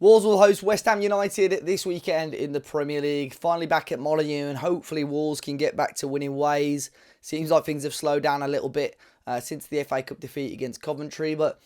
Wolves will host West Ham United this weekend in the Premier League. Finally back at Molineux, and hopefully Wolves can get back to winning ways. Seems like things have slowed down a little bit since the FA Cup defeat against Coventry, but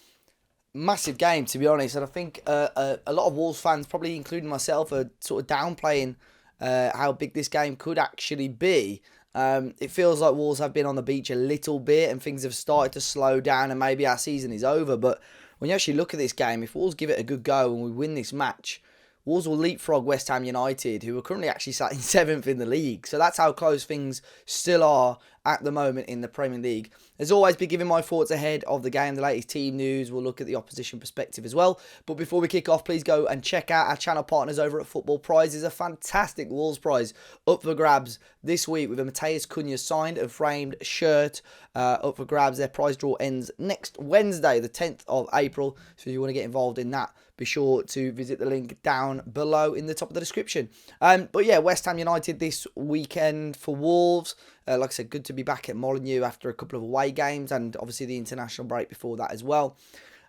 massive game, to be honest. And I think a lot of Wolves fans, probably including myself, are sort of downplaying how big this game could actually be. It feels like Wolves have been on the beach a little bit and things have started to slow down and maybe our season is over. But when you actually look at this game, if Wolves give it a good go and we win this match, Wolves will leapfrog West Ham United, who are currently actually sat in 7th in the league. So that's how close things still are at the moment in the Premier League. As always, be giving my thoughts ahead of the game, the latest team news. We'll look at the opposition perspective as well. But before we kick off, please go and check out our channel partners over at Football Prizes. A fantastic Wolves prize up for grabs this week with a Matheus Cunha signed and framed shirt up for grabs. Their prize draw ends next Wednesday, the 10th of April. So if you want to get involved in that, be sure to visit the link down below in the top of the description. But yeah, West Ham United this weekend for Wolves. Like I said, good to be back at Molineux after a couple of away games and obviously the international break before that as well.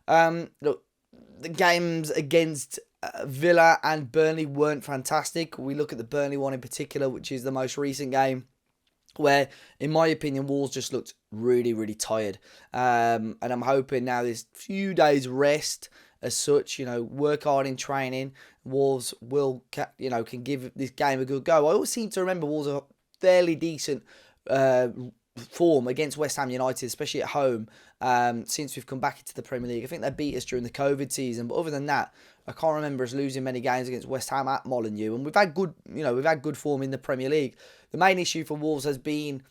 Look, the games against Villa and Burnley weren't fantastic. We look at the Burnley one in particular, which is the most recent game, where, in my opinion, Wolves just looked really, really tired. And I'm hoping now this few days rest as such, work hard in training, Wolves will, can give this game a good go. I always seem to remember Wolves are fairly decent form against West Ham United, especially at home, since we've come back into the Premier League. I think they beat us during the COVID season, but other than that, I can't remember us losing many games against West Ham at Molineux, and we've had good form in the Premier League. The main issue for Wolves has been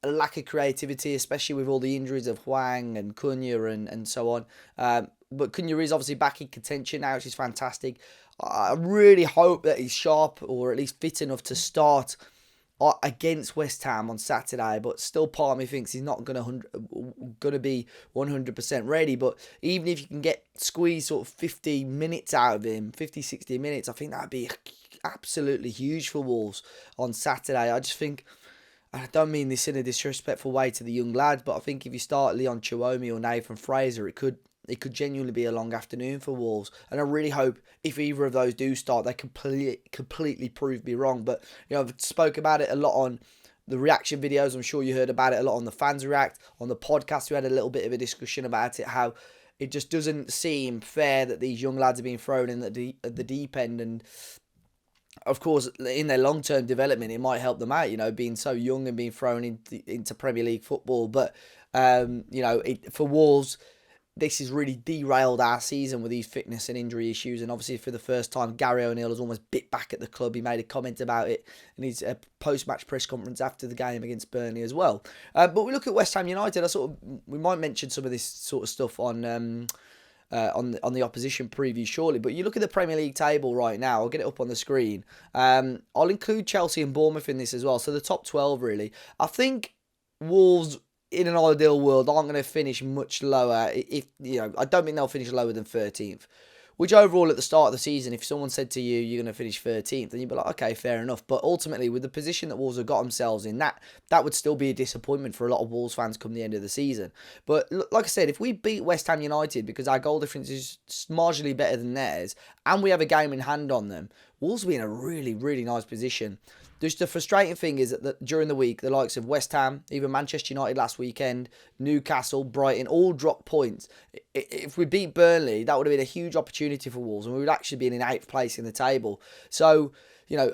a lack of creativity, especially with all the injuries of Hwang and Cunha and so on. But Cunha is obviously back in contention now, which is fantastic. I really hope that he's sharp or at least fit enough to start against West Ham on Saturday, but still part of me thinks he's not going to be 100% ready. But even if you can squeeze sort of 50 minutes out of him, 50, 60 minutes, I think that'd be absolutely huge for Wolves on Saturday. I just think, I don't mean this in a disrespectful way to the young lads, but I think if you start Leon Chiwomi or Nathan Fraser, it could genuinely be a long afternoon for Wolves. And I really hope if either of those do start, they completely prove me wrong. But, I've spoke about it a lot on the reaction videos. I'm sure you heard about it a lot on the Fans React. On the podcast, we had a little bit of a discussion about it, how it just doesn't seem fair that these young lads are being thrown in at the deep end. And, of course, in their long-term development, it might help them out, being so young and being thrown into Premier League football. But, for Wolves, this has really derailed our season with these fitness and injury issues. And obviously, for the first time, Gary O'Neill has almost bit back at the club. He made a comment about it in his post-match press conference after the game against Burnley as well. But we look at West Ham United. We might mention some of this sort of stuff on the opposition preview shortly. But you look at the Premier League table right now. I'll get it up on the screen. I'll include Chelsea and Bournemouth in this as well. So the top 12, really. I think Wolves, in an ideal world, aren't going to finish much lower. I don't think they'll finish lower than 13th. Which overall, at the start of the season, if someone said to you, you're going to finich 13th, then you'd be like, okay, fair enough. But ultimately, with the position that Wolves have got themselves in, that would still be a disappointment for a lot of Wolves fans come the end of the season. But like I said, if we beat West Ham United, because our goal difference is marginally better than theirs, and we have a game in hand on them, Wolves will be in a really, really nice position. Just the frustrating thing is that during the week, the likes of West Ham, even Manchester United last weekend, Newcastle, Brighton, all dropped points. If we beat Burnley, that would have been a huge opportunity for Wolves, and we would actually be in 8th place in the table. So,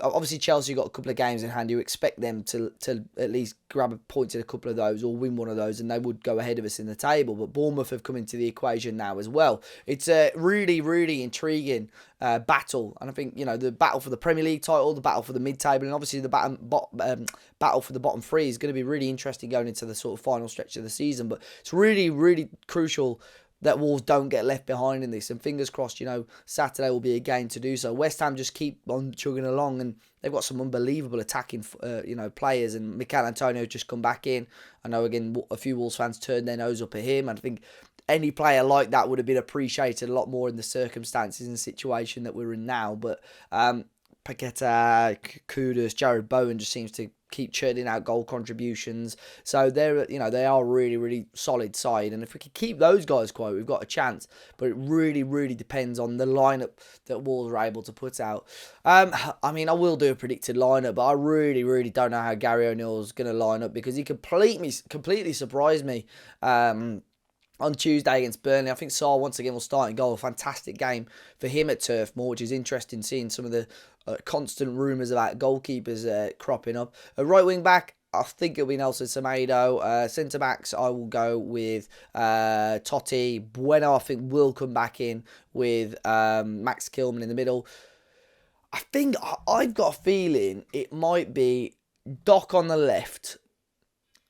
obviously Chelsea got a couple of games in hand. You expect them to at least grab a point in a couple of those or win one of those, and they would go ahead of us in the table. But Bournemouth have come into the equation now as well. It's a really, really intriguing battle. And I think, the battle for the Premier League title, the battle for the mid-table, and obviously the battle for the bottom three is going to be really interesting going into the sort of final stretch of the season. But it's really, really crucial that Wolves don't get left behind in this. And fingers crossed, Saturday will be a game to do so. West Ham just keep on chugging along, and they've got some unbelievable attacking, players. And Mikel Antonio just come back in. I know, again, a few Wolves fans turned their nose up at him. And I think any player like that would have been appreciated a lot more in the circumstances and situation that we're in now. But Paqueta, Kudus, Jared Bowen just seems to keep churning out goal contributions. So they are really, really solid side. And if we can keep those guys quiet, we've got a chance. But it really, really depends on the lineup that Wolves are able to put out. I mean, I will do a predicted lineup, but I really, really don't know how Gary O'Neill's going to line up because he completely surprised me. On Tuesday against Burnley. I think Saar once again will start in goal. A fantastic game for him at Turf Moor, which is interesting seeing some of the constant rumours about goalkeepers cropping up. A right wing back, I think it'll be Nelson Semedo. Centre backs, I will go with Totti. Bueno, I think, will come back in with Max Kilman in the middle. I think I've got a feeling it might be Doc on the left,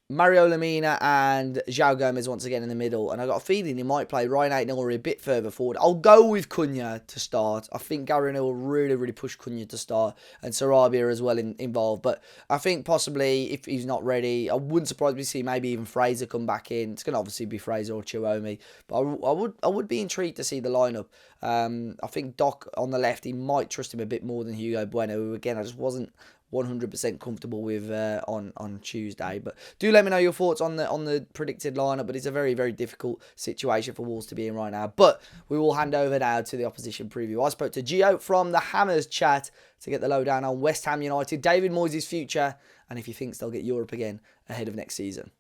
Mario Lemina and João Gomez once again in the middle. And I got a feeling he might play Ryan Aitken a bit further forward. I'll go with Cunha to start. I think Gary O'Neill will really, really push Cunha to start. And Sarabia as well involved. But I think possibly, if he's not ready, I wouldn't surprise me to see maybe even Fraser come back in. It's going to obviously be Fraser or Chiromi. But I would be intrigued to see the lineup. I think Doc on the left, he might trust him a bit more than Hugo Bueno, who again, I just wasn't 100% comfortable with on Tuesday. But do let me know your thoughts on the predicted lineup. But it's a very, very difficult situation for Wolves to be in right now. But we will hand over now to the opposition preview. I spoke to Gio from the Hammers chat to get the lowdown on West Ham United, David Moyes' future, and if he thinks they'll get Europe again ahead of next season.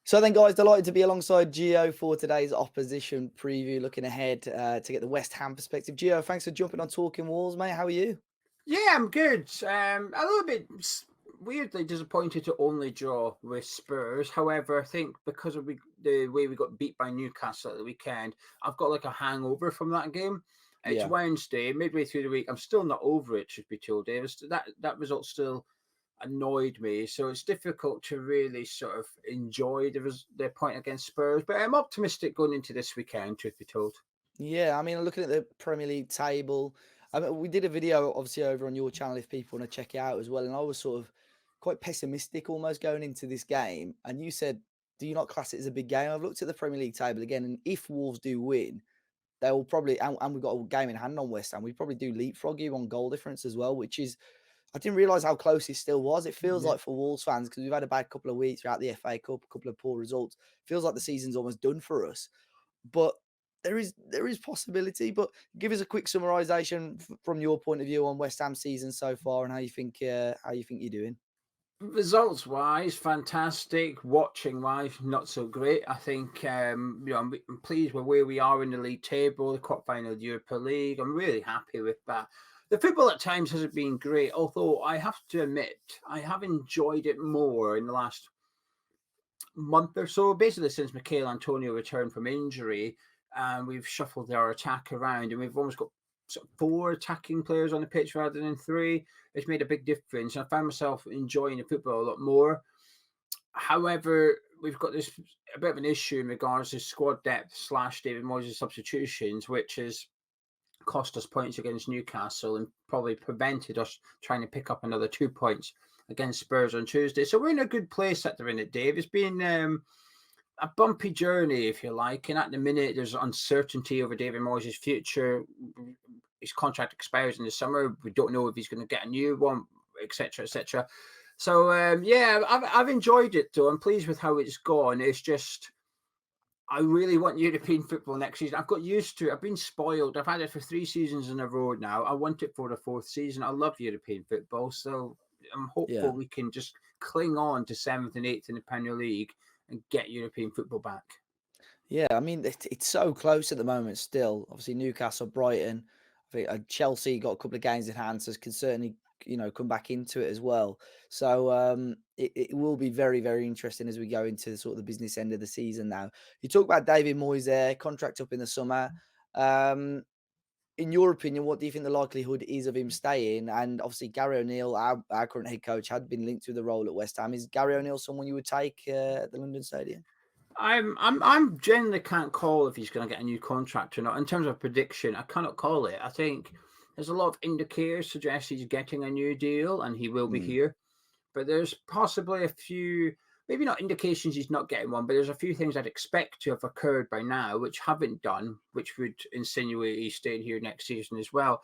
So then, guys, delighted to be alongside Gio for today's opposition preview, looking ahead to get the West Ham perspective. Gio, thanks for jumping on Talking Wolves, mate. How are you? Yeah, I'm good. A little bit weirdly disappointed to only draw with Spurs. However, I think because of the way we got beat by Newcastle at the weekend, I've got like a hangover from that game. It's Wednesday, midway through the week. I'm still not over it, should be told, Davis. That result still annoyed me, so it's difficult to really sort of enjoy the point against Spurs. But I'm optimistic going into this weekend, truth be told. Yeah, I mean, looking at the Premier League table, I mean, we did a video obviously over on your channel if people want to check it out as well. And I was sort of quite pessimistic almost going into this game. And you said, do you not class it as a big game? I've looked at the Premier League table again, and if Wolves do win, they will probably, and we've got a game in hand on West Ham, we probably do leapfrog you on goal difference as well, which is, I didn't realise how close it still was. It feels like for Wolves fans, because we've had a bad couple of weeks throughout the FA Cup, a couple of poor results, feels like the season's almost done for us. But there is possibility. But give us a quick summarisation from your point of view on West Ham season so far and how you think you're doing. Results wise, fantastic. Watching wise, not so great. I think I'm pleased with where we are in the league table, the quarter final of the Europa League. I'm really happy with that. The football at times hasn't been great, although I have to admit I have enjoyed it more in the last month or so, basically since Michail Antonio returned from injury, and we've shuffled our attack around, and we've almost got sort of 4 attacking players on the pitch rather than 3. It's made a big difference. I found myself enjoying the football a lot more. However, we've got a bit of an issue in regards to squad depth / David Moyes' substitutions, which has cost us points against Newcastle and probably prevented us trying to pick up another 2 points against Spurs on Tuesday. So we're in a good place at the minute, Dave. It's been a bumpy journey, if you like. And at the minute, there's uncertainty over David Moyes' future. His contract expires in the summer. We don't know if he's going to get a new one, etc., etc. So, I've enjoyed it, though. I'm pleased with how it's gone. It's just, I really want European football next season. I've got used to it. I've been spoiled. I've had it for 3 seasons in a row now. I want it for the 4th season. I love European football. So I'm hopeful we can just cling on to 7th and 8th in the Premier League and get European football back. Yeah, I mean, it's so close at the moment still. Obviously, Newcastle, Brighton, I think Chelsea got a couple of games in hand, so can certainly, come back into it as well. So it will be very, very interesting as we go into sort of the business end of the season now. You talk about David Moyes there, contract up in the summer. In your opinion, what do you think the likelihood is of him staying? And obviously, Gary O'Neill, our current head coach, had been linked with the role at West Ham. Is Gary O'Neill someone you would take at the London Stadium? I'm generally can't call if he's going to get a new contract or not. In terms of prediction, I cannot call it. I think there's a lot of indicators suggest he's getting a new deal and he will be here. But there's possibly a few, maybe not indications he's not getting one, but there's a few things I'd expect to have occurred by now, which haven't done, which would insinuate he's staying here next season as well.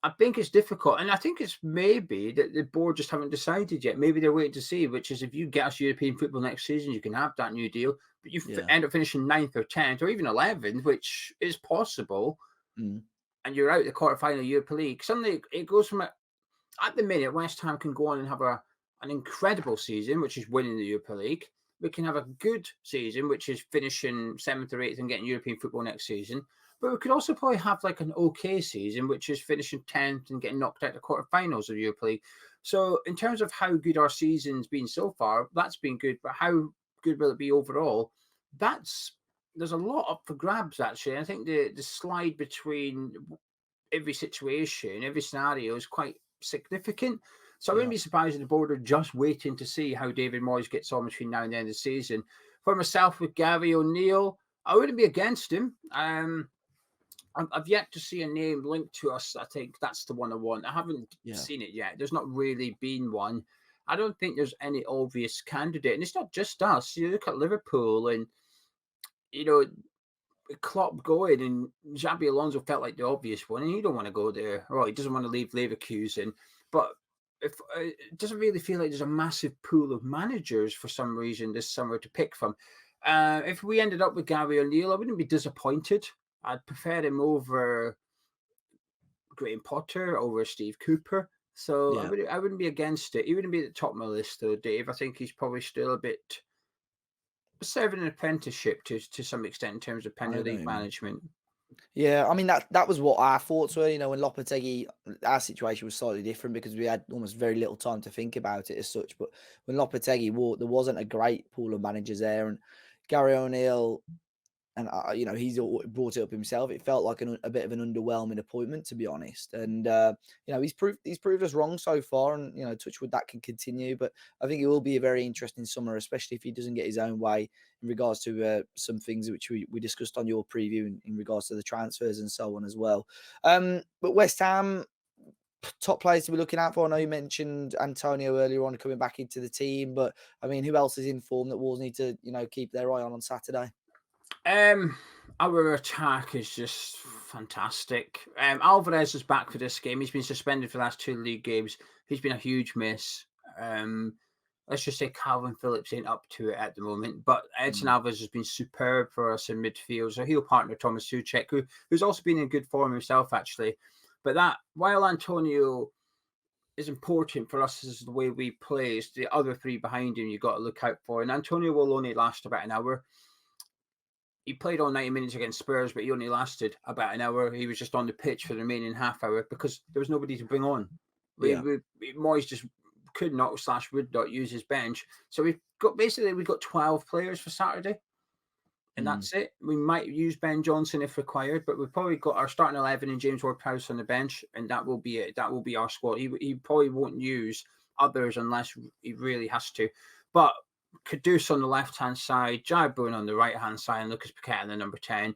I think it's difficult, and I think it's maybe that the board just haven't decided yet. Maybe they're waiting to see. Which is, if you get us European football next season, you can have that new deal. But you Yeah. end up finishing ninth or 10th or even 11th, which is possible, Mm. and you're out the quarterfinal Europa League. Suddenly, it goes from at the minute, West Ham can go on and have an incredible season, which is winning the Europa League. We can have a good season, which is finishing seventh or eighth and getting European football next season. But we could also probably have like an okay season, which is finishing 10th and getting knocked out the quarterfinals of the Europa League. So, in terms of how good our season's been so far, that's been good. But how good will it be overall? That's There's a lot up for grabs actually. I think the slide between every situation, every scenario is quite significant. So I wouldn't Yeah. be surprised if the board are just waiting to see how David Moyes gets on between now and the end of the season. For myself, with Gary O'Neill, I wouldn't be against him. I've yet to see a name linked to us. I think that's the one I want. I haven't Yeah. seen it yet. There's not really been one. I don't think there's any obvious candidate, and it's not just us. You look at Liverpool, and you know Klopp going, and Xabi Alonso felt like the obvious one, and he don't want to go there. Well, he doesn't want to leave Leverkusen, but if it doesn't really feel like there's a massive pool of managers for some reason this summer to pick from. If we ended up with Gary O'Neill, I wouldn't be disappointed. I'd prefer him over Graham Potter, over Steve Cooper. So Yeah. I wouldn't be against it. He wouldn't be at the top of my list though, Dave. I think he's probably still a bit serving an apprenticeship to some extent in terms of I Premier know what League you mean. management. Yeah, I mean that was what our thoughts were. You know, when Lopetegui, our situation was slightly different because we had almost very little time to think about it as such. But when Lopetegui walked, there wasn't a great pool of managers there, and Gary O'Neill. And you know, brought it up himself. It felt like a bit of an underwhelming appointment, to be honest. And you know, he's proved us wrong so far, and you know, touch wood that can continue. But I think it will be a very interesting summer, especially if he doesn't get his own way in regards to some things which we discussed on your preview in regards to the transfers and so on as well. But West Ham, top players to be looking out for. I know you mentioned Antonio earlier on coming back into the team, but I mean, who else is in form that Wolves need to keep their eye on Saturday? Um, our attack is just fantastic. Alvarez is back for this game. He's been suspended for the last two league games. He's been a huge miss. Um, let's just say Calvin Phillips ain't up to it at the moment, but Edson Mm, Alvarez has been superb for us in midfield. So he'll partner Thomas Suchek, who's also been in good form himself, actually. But that while Antonio is important for us as the way we play, it's the other three behind him you've got to look out for. And Antonio will only last about an hour. He played all 90 minutes against Spurs, but he only lasted about an hour. He was just on the pitch for the remaining half hour because there was nobody to bring on. yeah. Moyes just could not / would not use his bench. So we've got 12 players for Saturday, and Mm, that's it. We might use Ben Johnson if required, but we've probably got our starting 11 and James Ward-Prowse on the bench, and that will be it. That will be our squad. He probably won't use others unless he really has to. But Kudus on the left hand side, Jai Boone on the right hand side, and Lucas Paqueta on the number 10.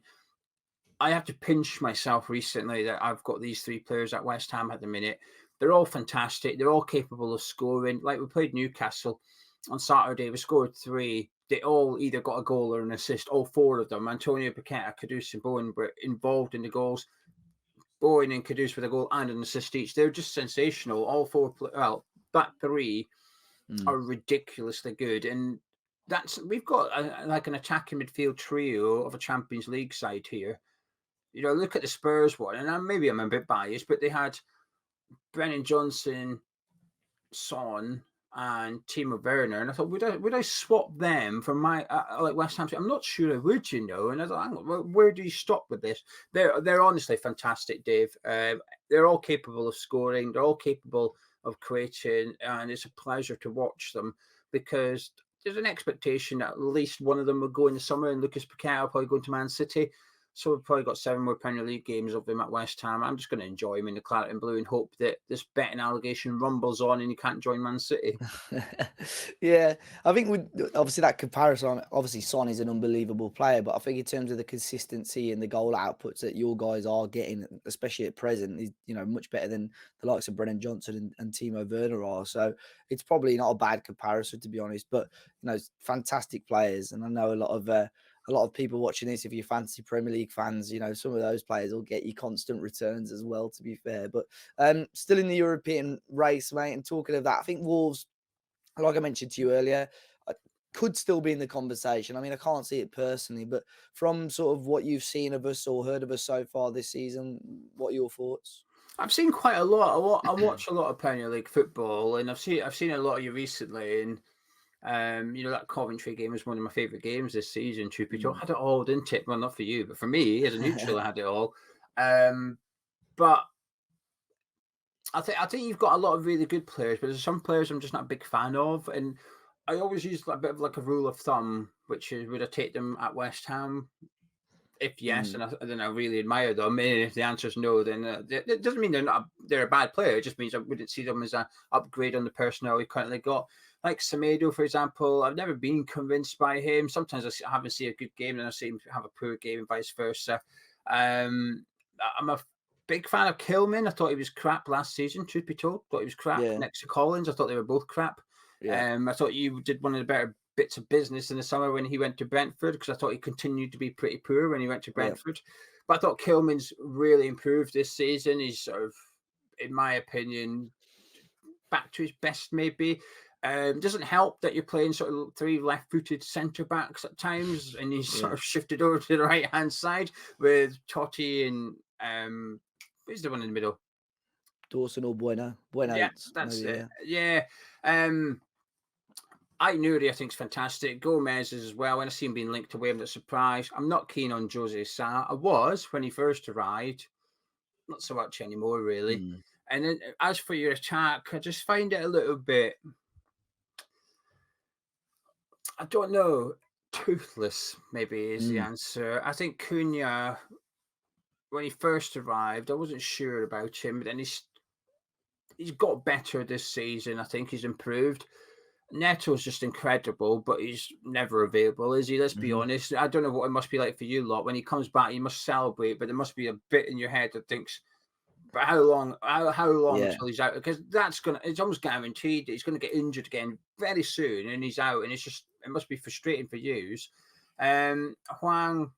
I have to pinch myself recently that I've got these three players at West Ham at the minute. They're all fantastic. They're all capable of scoring. Like we played Newcastle on Saturday, we scored three. They all either got a goal or an assist. All four of them. Antonio Paqueta, Kudus, and Bowen were involved in the goals. Bowen and Kudus with a goal and an assist each. They're just sensational. All four. Well, that three mm. are ridiculously good, and we've got like an attacking midfield trio of a Champions League side here. Look at the Spurs one, and maybe I'm a bit biased, but they had Brennan Johnson, Son, and Timo Werner, and I thought, would I swap them for my like West Ham? I'm not sure I would, And I thought, hang on, where do you stop with this? They're honestly fantastic, Dave. They're all capable of scoring. They're all capable of creating, and it's a pleasure to watch them because there's an expectation that at least one of them will go in the summer, and Lucas Paqueta will probably go into Man City. So we've probably got 7 more Premier League games of him at West Ham. I'm just going to enjoy him in the claret and blue and hope that this betting allegation rumbles on and he can't join Man City. Yeah, I think obviously that comparison. Obviously, Son is an unbelievable player, but I think in terms of the consistency and the goal outputs that your guys are getting, especially at present, is much better than the likes of Brennan Johnson and Timo Werner are. So it's probably not a bad comparison, to be honest. But fantastic players, and I know a lot of a lot of people watching this, if you're fancy Premier League fans, you know, some of those players will get you constant returns as well, to be fair. But still in the European race, mate, and talking of that, I think Wolves, like I mentioned to you earlier, could still be in the conversation. I mean, I can't see it personally, but from sort of what you've seen of us or heard of us so far this season, what are your thoughts? I've seen quite a lot. I watch a lot of Premier League football, and I've seen a lot of you recently. And that Coventry game was one of my favourite games this season. Truth be told, Mm. I had it all, didn't it? Well, not for you, but for me as a neutral, I had it all. Um, but I think you've got a lot of really good players, but there's some players I'm just not a big fan of, and I always use a bit of like a rule of thumb, which is would I take them at West Ham? If yes, Mm. and then I really admire them, and if the answer is no, then it doesn't mean they're a bad player. It just means I wouldn't see them as a upgrade on the personnel we currently got. Like Semedo, for example, I've never been convinced by him. Sometimes I haven't seen a good game, and I see him have a poor game, and vice versa. I'm a big fan of Kilman. I thought he was crap last season. Truth be told, thought he was crap. Yeah, Next to Collins, I thought they were both crap. yeah, I thought you did one of the better bits of business in the summer when he went to Brentford, because I thought he continued to be pretty poor when he went to yeah, Brentford. But I thought Kilman's really improved this season. He's sort of, in my opinion, back to his best, maybe. Doesn't help that you're playing sort of three left-footed centre backs at times, and he's sort yeah. of shifted over to the right-hand side with Totti and who's the one in the middle? Dawson or Bueno? Bueno, Yeah, that's maybe, it. yeah. Yeah. I Nuri, I think, is fantastic. Gomez is as well. When I see him being linked away, I'm not surprised. I'm not keen on Jose Sa. I was when he first arrived, not so much anymore, really. Mm. And then as for your attack, I just find it a little bit, I don't know, toothless, maybe is the Mm. answer. I think Cunha, when he first arrived, I wasn't sure about him, but then he's got better this season. I think he's improved. Neto's just incredible, but he's never available, is he? Let's be Mhm. honest. I don't know what it must be like for you lot. When he comes back, you must celebrate, but there must be a bit in your head that thinks, but how long? How long Yeah, until he's out? Because it's almost guaranteed that he's gonna get injured again very soon, and he's out, and it must be frustrating for you. Huang,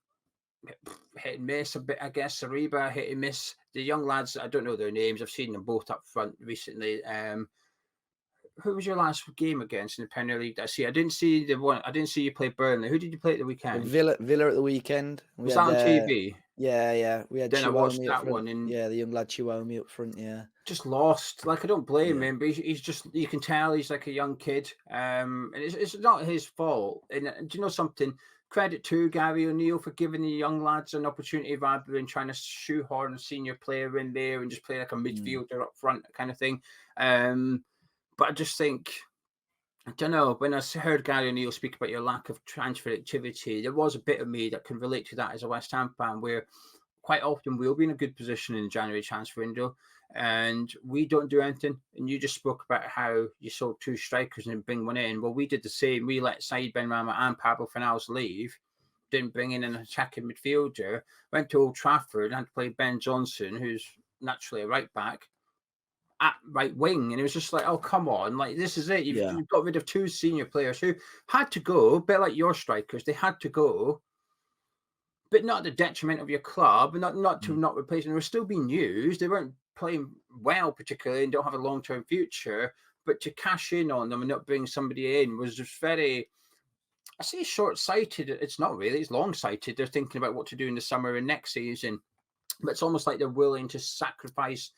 hit and miss a bit, I guess. Ariba, hit and miss. The young lads, I don't know their names. I've seen them both up front recently. Who was your last game against in the Premier League? I didn't see the one. I didn't see you play Burnley. Who did you play at the weekend? Villa at the weekend. We Was that had on TV? yeah, we had Then I watched Chiwomi up that front. one and Yeah, the young lad Chiwomi up front. Yeah, just lost. Like, I don't blame yeah, him, but he's just, you can tell he's like a young kid. And it's not his fault. And do you know something? Credit to Gary O'Neill for giving the young lads an opportunity rather than trying to shoehorn a senior player in there and just play like a mm, midfielder up front kind of thing. But I just think, I don't know. When heard Gary O'Neill speak about your lack of transfer activity, there was a bit of me that can relate to that as a West Ham fan, where quite often we'll be in a good position in the January transfer window and we don't do anything. And you just spoke about how you sold two strikers and bring one in. Well, we did the same. We let Said Benrahma and Pablo Fornals leave, didn't bring in an attacking midfielder, went to Old Trafford and had to play Ben Johnson, who's naturally a right back, at right wing, and it was just like, oh come on, like this is it. yeah, You've got rid of two senior players who had to go, a bit like your strikers, they had to go, but not at the detriment of your club, and not to mm, not replace them. They were still being used. They weren't playing well, particularly, and don't have a long term future. But to cash in on them and not bring somebody in was just very, I say, short sighted. It's not really. It's long sighted. They're thinking about what to do in the summer and next season. But it's almost like they're willing to sacrifice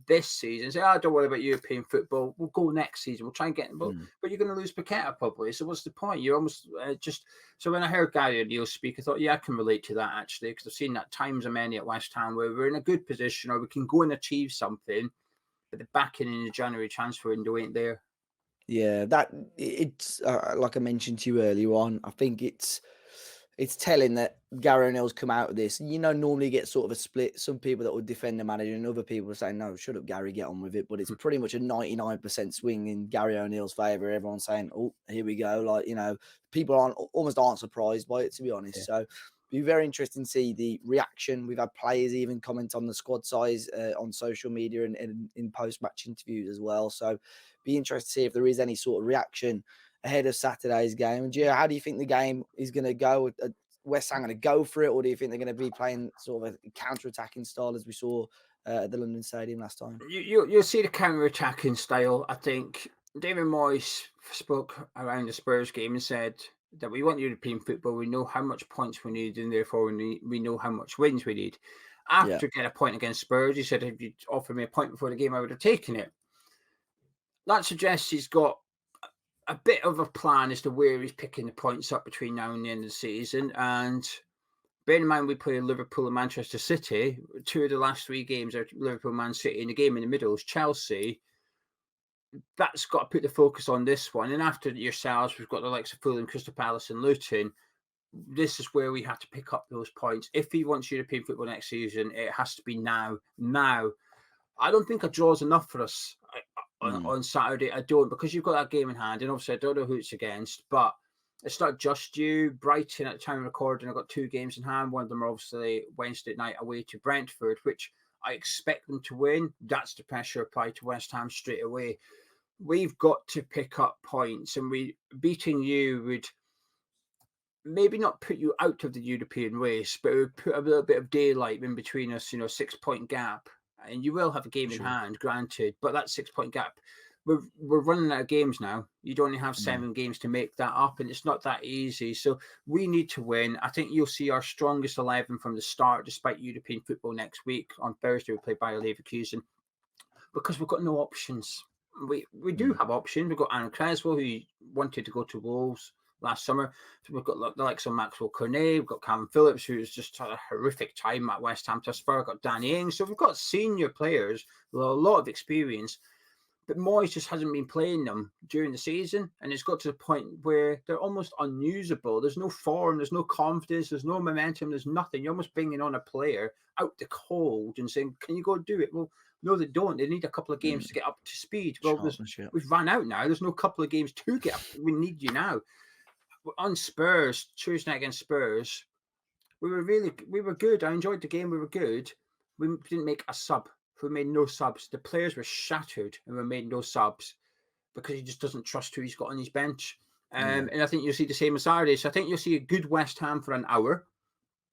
this season. Say, oh, don't worry about European football. We'll go next season. We'll try and get them. mm. But you're going to lose Paqueta probably. So what's the point? You're almost just. So when I heard Gary O'Neill speak, I thought, yeah, I can relate to that actually, because I've seen that times and many at West Ham where we're in a good position or we can go and achieve something, but the backing in the January transfer window ain't there. Yeah, it's like I mentioned to you earlier on. I think it's telling that Gary O'Neill's come out of this. You know, normally you get sort of a split. Some people that would defend the manager, and other people are saying, "No, shut up, Gary, get on with it." But it's pretty much a 99% swing in Gary O'Neill's favour. Everyone's saying, "Oh, here we go!" Like, people aren't surprised by it, to be honest. Yeah. So, be very interesting to see the reaction. We've had players even comment on the squad size on social media and in post match interviews as well. So, be interested to see if there is any sort of reaction ahead of Saturday's game. Gio, how do you think the game is going to go? Are West Ham going to go for it, or do you think they're going to be playing sort of a counter-attacking style as we saw at the London Stadium last time? You'll see the counter-attacking style. I think David Moyes spoke around the Spurs game and said that we want European football. We know how much points we need, and therefore we know how much wins we need. After getting a point against Spurs, he said, if you'd offered me a point before the game, I would have taken it. That suggests he's got a bit of a plan as to where he's picking the points up between now and the end of the season. And bear in mind, we play Liverpool and Manchester City. 2 of the last 3 games are Liverpool, Man City, and the game in the middle is Chelsea. That's got to put the focus on this one. And after yourselves, we've got the likes of Fulham, Crystal Palace, and Luton. This is where we have to pick up those points. If he wants European football next season, it has to be now. Now, I don't think a draw is enough for us on Saturday. I don't, because you've got that game in hand, and obviously I don't know who it's against, but it's not just you. Brighton, at the time of recording, I've got 2 games in hand. One of them are obviously Wednesday night away to Brentford, which I expect them to win. That's the pressure applied to West Ham straight away. We've got to pick up points, and beating you would maybe not put you out of the European race, but it would put a little bit of daylight in between us, 6-point gap. And you will have a game in hand, granted, but that 6-point gap, we're running out of games now. You'd only have 7 games to make that up, and it's not that easy. So we need to win. I think you'll see our strongest 11 from the start, despite European football next week. On Thursday, we play Bayer Leverkusen, because we've got no options. We do have options. We've got Aaron Creswell, who wanted to go to Wolves last summer. So we've got the likes of Maxwell Cornet, we've got Calvin Phillips, who's just had a horrific time at West Ham thus far. We've got Danny Ings. So we've got senior players with a lot of experience, but Moyes just hasn't been playing them during the season, and it's got to the point where they're almost unusable. There's no form, there's no confidence, there's no momentum, there's nothing. You're almost bringing on a player out the cold and saying, can you go do it? Well, no, they don't. They need a couple of games to get up to speed. Well, we've run out now. There's no couple of games to get up. We need you now. On Spurs, Tuesday night against Spurs, we were good. I enjoyed the game. We were good. We didn't make a sub. We made no subs. The players were shattered, and we made no subs because he just doesn't trust who he's got on his bench. And I think you'll see the same on Saturday. So I think you'll see a good West Ham for an hour,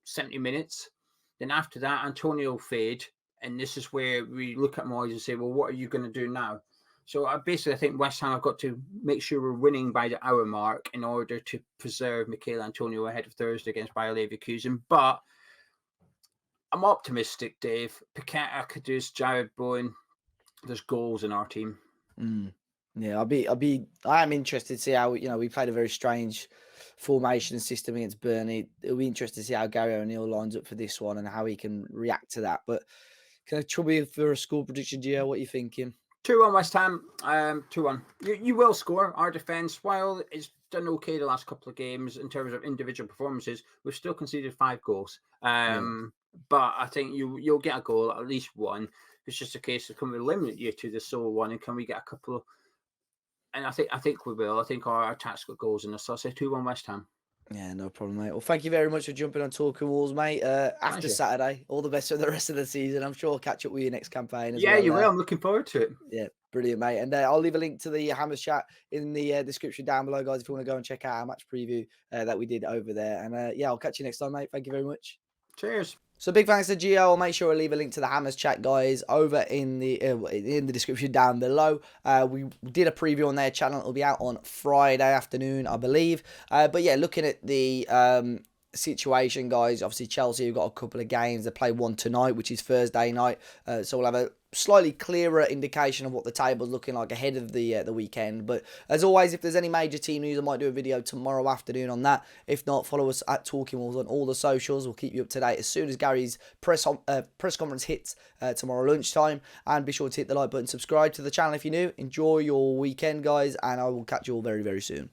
70 minutes. Then after that, Antonio will fade. And this is where we look at Moyes and say, well, what are you going to do now? So I think West Ham have got to make sure we're winning by the hour mark in order to preserve Mikel Antonio ahead of Thursday against Bayer Leverkusen. But I'm optimistic, Dave. Paqueta, Kudus, Jared Bowen, there's goals in our team. Yeah, I am interested to see how, we played a very strange formation and system against Burnley. It'll be interesting to see how Gary O'Neill lines up for this one and how he can react to that. But can I trouble you for a score prediction, Gio? What are you thinking? 2-1 West Ham, 2-1. You will score. Our defence, while it's done okay the last couple of games in terms of individual performances, we've still conceded 5 goals. But I think you'll get a goal, at least one. It's just a case of, can we limit you to the sole one, and can we get a couple? And I think we will. I think our attack's got goals in us. So I'll say 2-1 West Ham. Yeah, no problem, mate. Well, thank you very much for jumping on Talking Walls, mate. After Saturday, all the best for the rest of the season. I'm sure I'll catch up with you next campaign as well. Yeah, you will. I'm looking forward to it. Yeah, brilliant, mate. And I'll leave a link to the Hammers chat in the description down below, guys, if you want to go and check out our match preview that we did over there. And yeah, I'll catch you next time, mate. Thank you very much. Cheers. So big thanks to Gio. I'll make sure I leave a link to the Hammers chat, guys, over in the description down below. We did a preview on their channel. It'll be out on Friday afternoon, I believe. But yeah, looking at the situation, guys, obviously Chelsea have got a couple of games. They play one tonight, which is Thursday night. So we'll have a slightly clearer indication of what the table's looking like ahead of the weekend. But as always, if there's any major team news, I might do a video tomorrow afternoon on that. If not, follow us at Talking Walls on all the socials. We'll keep you up to date as soon as Gary's press conference hits tomorrow lunchtime. And be sure to hit the like button, subscribe to the channel if you're new. Enjoy your weekend, guys, and I will catch you all very, very soon.